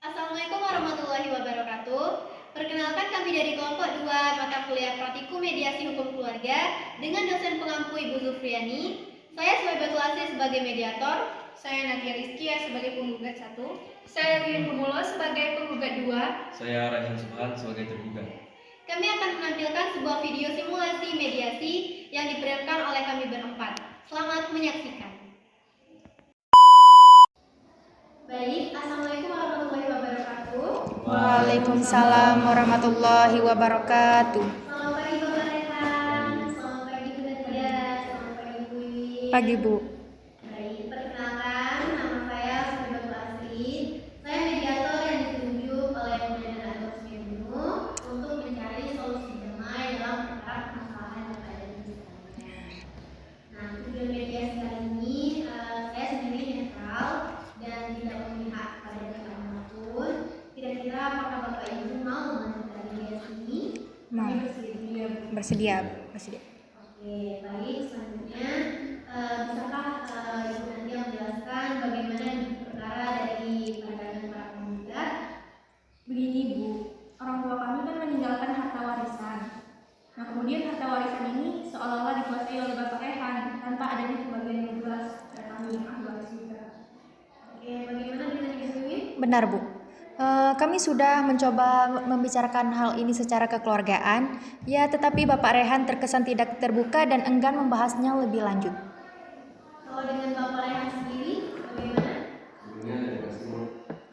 Assalamualaikum warahmatullahi wabarakatuh. Perkenalkan kami dari kelompok 2 mata kuliah Praktikum Mediasi Hukum Keluarga dengan dosen pengampu Ibu Zulfriani. Saya Suhaibatul Aziz sebagai mediator. Saya Nadia Rizkia sebagai penggugat 1. Saya Win Humulo sebagai penggugat 2. Saya Rajin Subhan sebagai tergugat. Kami akan menampilkan sebuah video simulasi mediasi yang diperankan oleh kami berempat. Selamat menyaksikan. Baik, Assalamualaikum warahmatullahi wabarakatuh. Waalaikumsalam warahmatullahi wabarakatuh. Selamat pagi Bapak Rehan, selamat pagi Bu Nadia, selamat pagi Bu Wiwi. Pagi Bu. Baik, perkenalkan nama saya Suhaibatul Aziz. Saya mediator yang ditunjuk oleh Pengadilan Agama Sukabumi untuk mencari solusi damai dalam perkara permasalahan yang ada di sekitarnya. Nah, tujuan mediasi kali ini saya sendiri netral dan tidak memihak pada pihak manapun. Kira-kira apakah Bapak Ibu mau melanjutkan mediasi ini? Mau. Bersedia. Oke, baik. Selanjutnya, bisakah Ibu Nadia menjelaskan bagaimana perkara dari pandangan para penggugat? Begini Bu, orang tua kami kan meninggalkan harta warisan. Nah kemudian harta warisan ini seolah-olah dikuasai oleh Bapak Rehan tanpa adanya pembagian yang jelas pada kami ahli waris juga. Oke, bagaimana dengan Ibu Wiwi? Benar Bu. Kami sudah mencoba membicarakan hal ini secara kekeluargaan, ya tetapi Bapak Rehan terkesan tidak terbuka dan enggan membahasnya lebih lanjut. Kalau dengan Bapak Rehan sendiri, bagaimana? Sebelumnya terima kasih Bu.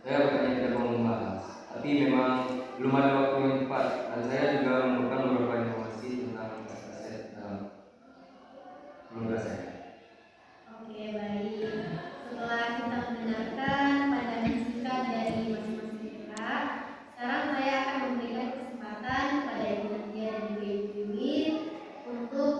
Saya bukannya tidak mau membahas, tapi memang belum ada waktu yang tepat dan saya juga memerlukan beberapa informasi tentang aset dalam keluarga saya. Oke, baik. Setelah kita mendengarkan pandangan singkat dari masing-masing pihak, sekarang saya akan memberikan kesempatan kepada Ibu Nadia dan juga Ibu Wiwi untuk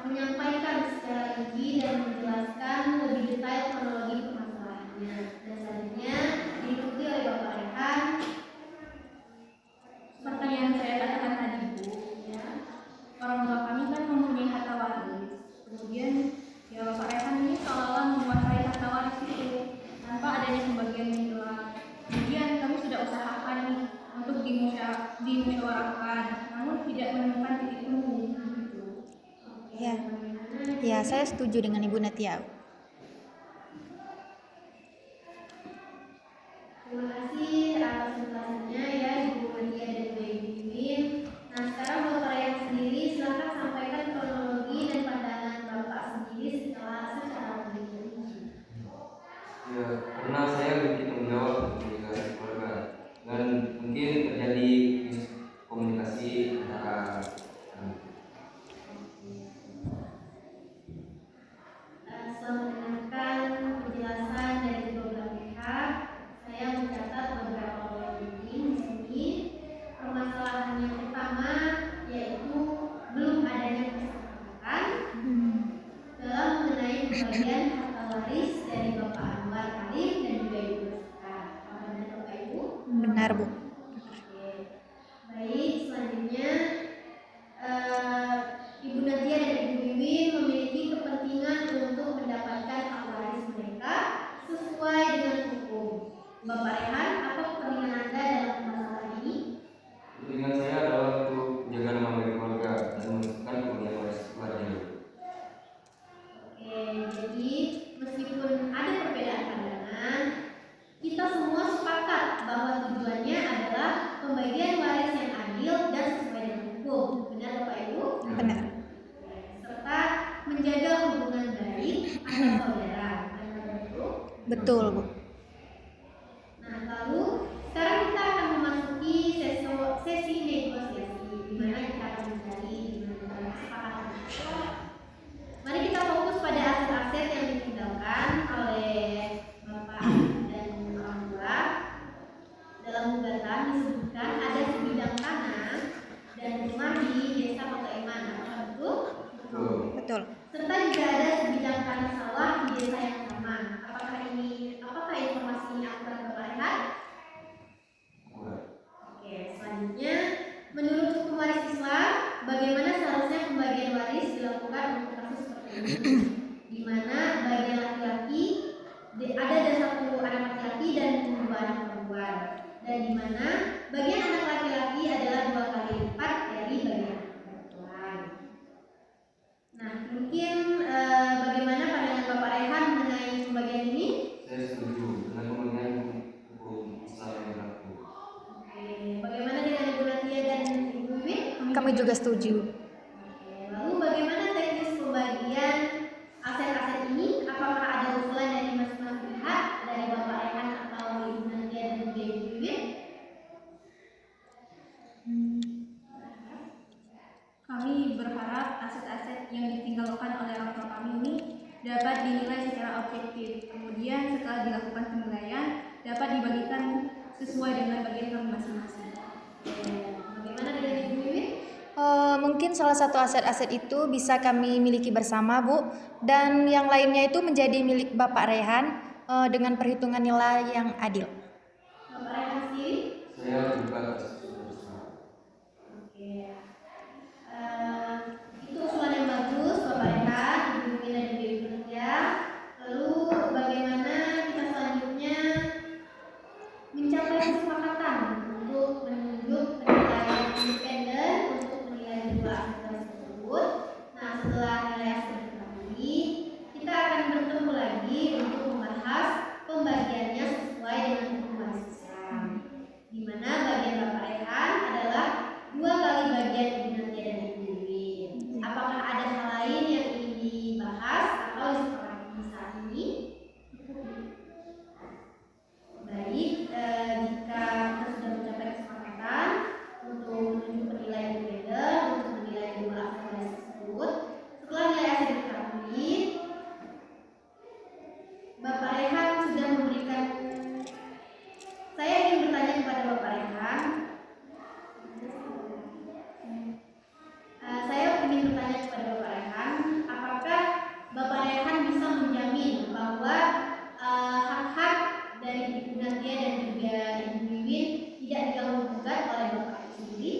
menyampaikan secara rinci dan menjelaskan lebih detail kronologi permasalahannya. Dan selanjutnya diikuti oleh Bapak Rehan. Seperti yang saya katakan tadi Bu, ya, orang tua kami kan mempunyai harta waris. Kemudian ya Bapak Rehan ini seolah-olah menguasai harta waris itu tanpa adanya pembagian yang jelas. Kemudian kami sudah usahakan nih untuk dimusyawarahkan, namun tidak menemukan titik temu gitu. Ya, saya setuju dengan Ibu Nadia. Terima kasih atas penjelasannya ya Ibu Nadia dan juga Ibu Wiwi. Nah, sekarang Bapak Rehan sendiri silakan sampaikan kronologi dan pandangan Bapak sendiri secara lebih rinci. Ya, karena saya begitu menjawab komunikasi keluarga dan mungkin terjadi komunikasi antara Setelah mendengarkan penjelasan dari kedua belah pihak, saya mencatat beberapa poin penting di sini. Permasalahan yang pertama yaitu belum adanya kesepakatan dalam mengenai pembagian harta waris dari Bapak Anwar Karim dan juga Ibu Rizka. Apa benar Bapak Ibu? Benar Bu. Oke. Baik, selanjutnya Ibu Nadia dan Ibu Wiwi memiliki kepentingan untuk mendapatkan hak waris mereka sesuai dengan hukum. Bapak Rehan, apa kepentingan Anda dalam masalah ini? kepentingan saya adalah untuk menjaga nama baik keluarga dan menentukan pembagian waris keluarga. Oke, jadi meskipun ada perbedaan pandangan, kita semua sepakat bahwa tujuannya adalah pembagian waris yang adil dan sesuai dengan hukum. Benar Bapak Ibu? Benar. Serta menjaga hubungan baik antar saudara. Benar Bapak Ibu? Betul Bu. Nah, lalu sekarang kita akan memasuki sesi negosiasi di mana kita akan mencari kesepakatan. Mari kita fokus pada aset-aset yang ditinggalkan oleh Bapak dan orang tua. Dalam gugatan disebutkan ada sebidang tanah dan rumah di Desa Pakaiman. Apakah betul? Betul. Serta juga ada sebidang tanah sawah di desa yang sama. Apakah informasi ini akurat Bapak Rehan? Oke, selanjutnya menurut hukum waris Islam, bagaimana seharusnya pembagian waris dilakukan untuk kasus seperti ini? Di mana bagian laki-laki ada satu anak laki-laki dan dua anak perempuan. dan di mana bagian anak laki-laki adalah 2 kali lipat dari bagian anak perempuan. Nah, mungkin bagaimana pandangan Bapak Rehan mengenai pembagian ini? Saya setuju dengan pembagian hukum Islam yang berlaku. Oke, bagaimana dengan Ibu Natia dan Ibu Wiwin? Kami juga setuju. Oke, lalu bagaimana teknis pembagian aset-aset ini? Apakah ada usulan dari masing-masing pihak, dari Bapak Rehan atau Ibu Natia dan juga Ibu Wiwin? Kami berharap aset-aset yang ditinggalkan oleh orang tua kami ini dapat dinilai secara objektif. Kemudian setelah dilakukan penilaian dapat dibagikan sesuai dengan bagian kami masing-masing. Bagaimana dengan Ibu Wiwin? Mungkin salah satu aset-aset itu bisa kami miliki bersama, Bu, dan yang lainnya itu menjadi milik Bapak Rehan dengan perhitungan nilai yang adil. Bapak Rehan sendiri? Saya juga bersama. Oke. Itu usulan yang bagus, Bapak Rehan, Ibu Wiwin dan juga Ibu Natia. Lalu bagaimana kita selanjutnya mencapai kesepakatan untuk menunjuk penilai independen untuk menilai dua aset tersebut. Nah, setelah nilai aset diketahui, kita akan bertemu lagi untuk membahas pembagiannya sesuai dengan hukum waris Islam, di mana bagian Bapak Rehan adalah 2 kali bagian Ibu Natia dan Ibu Wiwin. Apakah ada hal lain yang ingin dibahas atau disepakati saat ini? Baik, jika kita sudah mencapai kesepakatan untuk menunjuk penilai independen untuk menilai dua aset waris tersebut, setelah nilai aset diketahui, Bapak Rehan sudah memberikan. Saya ingin bertanya kepada Bapak Rehan. Saya ingin bertanya kepada Bapak Rehan, apakah Bapak Rehan bisa menjamin bahwa hak-hak dari Ibu Natia dan juga Ibu Wiwin tidak diganggu gugat oleh Bapak sendiri?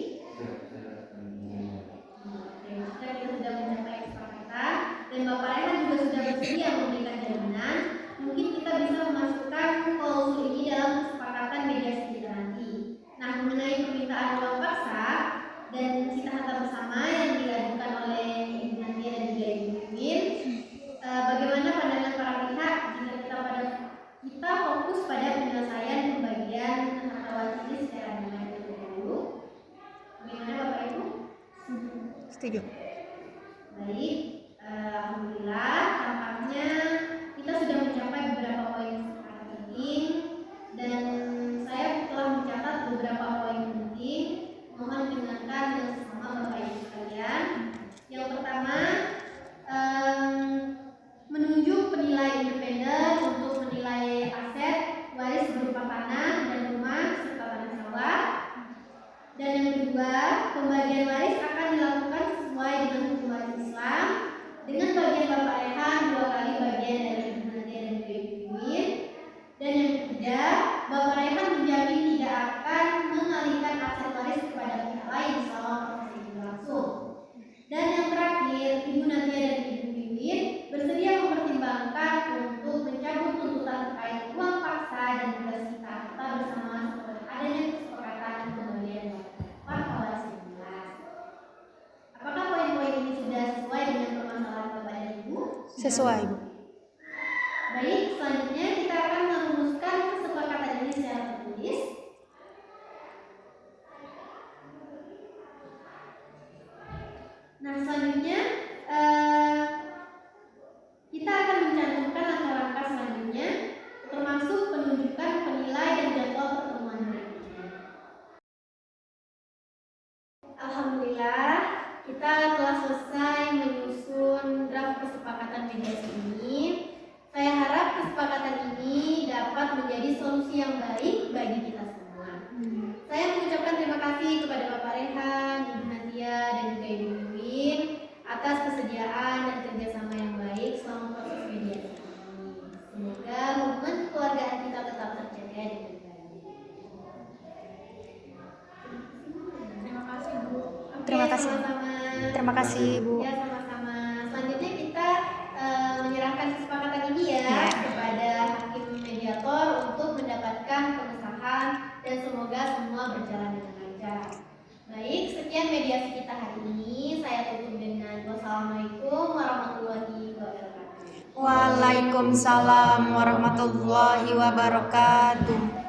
Jika kita sudah mencapai kesepakatan dan Bapak Rehan juga sudah bersedia memberikan jaminan, mungkin kita bisa memasukkan klausul ini dalam kesepakatan mediasi kita nanti. Nah, mengenai permintaan uang paksa dan cita harta bersama yang diajukan oleh Ibu Natia dan juga Ibu Wiwin, bagaimana pandangan para pihak jika kita fokus pada penyelesaian pembagian harta waris ini secara damai terlebih dahulu? Bagaimana Bapak Ibu? Setuju. Baik, alhamdulillah tampaknya kita sudah mencapai beberapa poin kesepakatan penting dan saya telah mencatat beberapa poin penting. Mohon dengarkan dengan sesama Bapak Ibu sekalian. Yang pertama, menunjuk penilai independen untuk menilai aset waris berupa tanah dan rumah serta tanah sawah. Dan yang kedua, pembagian waris akan dilakukan sesuai dengan hukum waris Islam dengan bagian Bapak Rehan 2 kali bagian dari Ibu Natia dan juga Ibu Wiwin. Dan yang ketiga, Bapak Rehan menjamin tidak akan mengalihkan aset waris kepada pihak lain selama proses itu berlangsung. Dan yang terakhir, Ibu Natia dan Ibu Wiwin bersedia mempertimbangkan untuk mencabut tuntutan terkait uang paksa dan juga sita harta bersama setelah adanya kesepakatan pembagian harta waris yang jelas. Apakah poin-poin ini sudah sesuai dengan permasalahan Bapak dan Ibu? Sesuai, Bu. Baik, selanjutnya kita akan merumuskan kesepakatan ini secara tertulis. Nah, selanjutnya kita akan mencantumkan langkah-langkah selanjutnya, termasuk penunjukan penilai dan jadwal pertemuan berikutnya. Alhamdulillah, kita telah selesai menyusun draft kesepakatan mediasi ini. Saya harap kesepakatan ini dapat menjadi solusi yang baik bagi kita semua. Saya mengucapkan terima kasih kepada Bapak Rehan, Ibu Natia, dan juga Ibu Wiwin atas kesediaan dan kerjasama yang baik selama proses mediasi ini. Semoga hubungan keluargaan kita tetap terjaga dengan baik. Terima kasih, Bu. Oke, Terima kasih. sama-sama. Terima kasih, Bu. Ya, sama-sama. Selanjutnya kita menyerahkan kesepakatan ini ya Ya. kepada hakim mediator untuk mendapatkan pengesahan Waalaikumsalam warahmatullahi wabarakatuh.